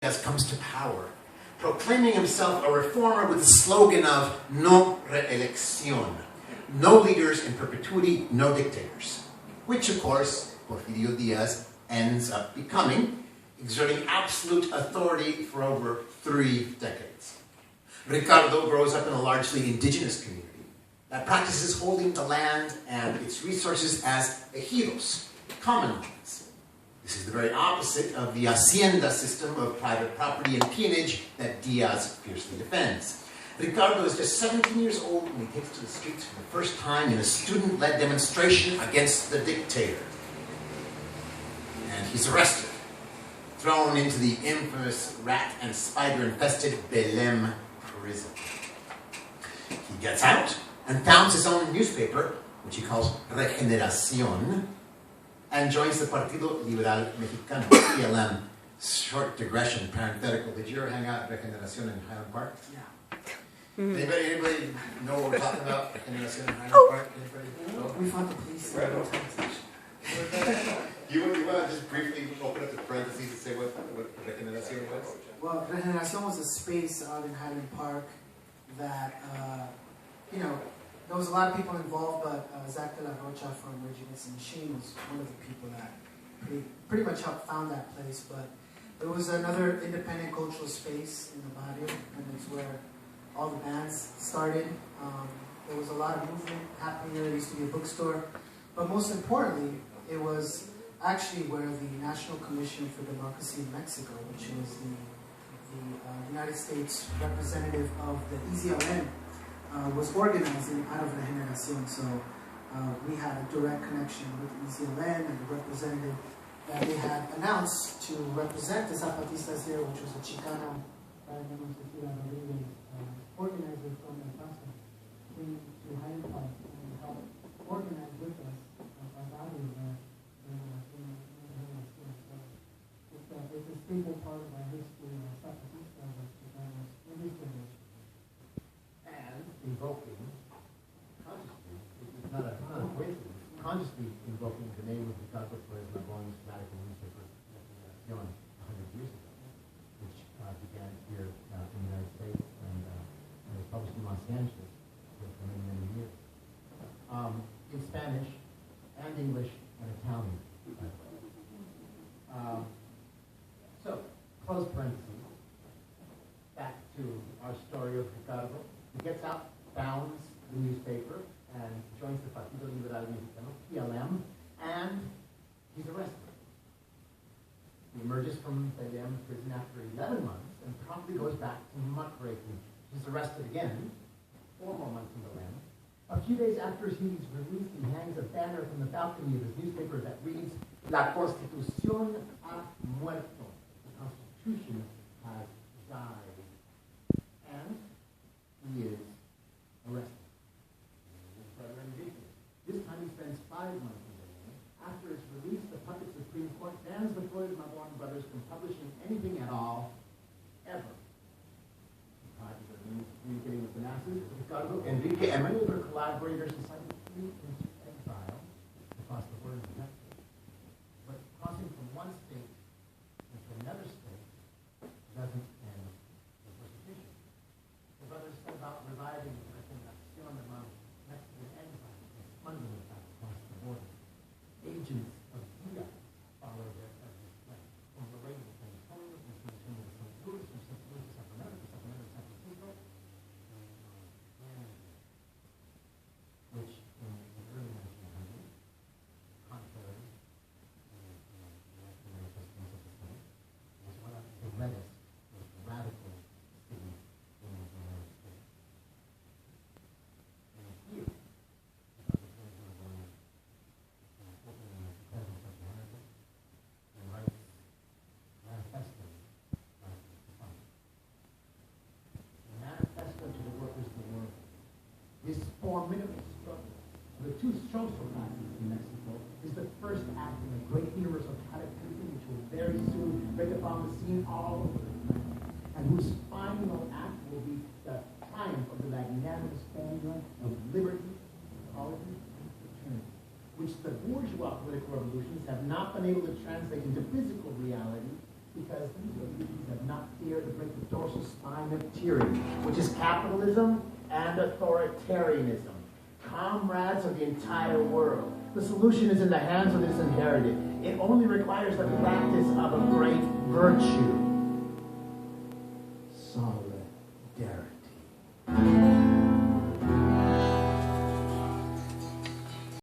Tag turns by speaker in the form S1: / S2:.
S1: comes to power, proclaiming himself a reformer with the slogan of no reelección, no leaders in perpetuity, no dictators, which of course Porfirio Diaz ends up becoming, exerting absolute authority for over 3 decades. Ricardo grows up in a largely indigenous community that practices holding the land and its resources as ejidos, common lands. This is the very opposite of the hacienda system of private property and peonage that Diaz fiercely defends. Ricardo is just 17 years old when he takes to the streets for the first time in a student-led demonstration against the dictator. And he's arrested, thrown into the infamous rat and spider-infested Belém prison. He gets out and founds his own newspaper, which he calls Regeneración, and joins the Partido Liberal Mexicano, PLM. Short digression, parenthetical. Did you ever hang out at Regeneración in Highland Park? Yeah. Anybody know what we're talking about? Regeneración in Highland Park? Anybody? No?
S2: We fought the police.
S1: You want to just briefly open up the parentheses and say what Regeneración was?
S2: Well, Regeneración was a space out in Highland Park that, there was a lot of people involved, but Zach de la Rocha from Rage Against the Machine was one of the people that pretty much helped found that place. But there was another independent cultural space in the barrio, and it's where all the bands started. There was a lot of movement happening there. There used to be a bookstore. But most importantly, it was actually where the National Commission for Democracy in Mexico, which was the United States representative of the EZLN, was organizing out of Regeneración. So we had a direct connection with EZLN and the representative that they had announced to represent the Zapatistas here, which was a Chicana organizer from El Paso, came to Highland Park and helped organize with us our value there. So it's a stable part of our history, our Zapatistas, our Chicanos, in this generation.
S1: And invoking, consciously, it's not a coincidence, consciously invoking the name of Ricardo Flores Magon's radical newspaper, Regeneración, 100 years ago, which began here in the United States and was published in Los Angeles for many, many years. In Spanish and English and Italian, by the way. So, close parentheses. Back to our story of Ricardo. He gets out, founds the newspaper, and joins the Partido Liberal Mexicano, PLM, and he's arrested. He emerges from Belém prison after 11 months and promptly goes back to muckraking. He's arrested again, 4 more months in Belém. A few days after he's released, he hangs a banner from the balcony of his newspaper that reads, La Constitución ha muerto. The Constitution has died. And he is arrested. This time he spends 5 months in Belém. After its release, the public Supreme Court bans the Flores Magon brothers from publishing anything at all, ever. Communicating with the masses, Ricardo, Enrique, and many of their collaborators decided to flee into exile across the border of Mexico. But crossing from one state into another state doesn't end the persecution. The brothers set about reviving the Regeneración among Mexican exiles and funding it back across the border. Agents of Diaz follow their every step, from Laredo to San Antonio, from San Antonio to St. Louis, from St. Louis to Sacramento, to Sacramento to San Francisco, which in the early 1900s, contrary to the manifestos of the time, was one of the reddest, most radical cities in the United States. And here, because of things that were going on, opening the presence of America, and writes manifestos like the following. The manifesto to the workers of the world. This formidable struggle of the 2 social classes in Mexico is the first act in a great universe of cataclysm which will very soon break upon the scene all over the planet, and whose final act will be the triumph of the magnanimous formula of liberty, equality, and fraternity, which the bourgeois political revolutions have not been able to translate into physical reality because these revolutions have not
S3: here to break the dorsal spine of tyranny, which is capitalism and authoritarianism. Comrades of the entire world. The solution is in the hands of the disinherited. It only requires the practice of a great virtue. Solidarity.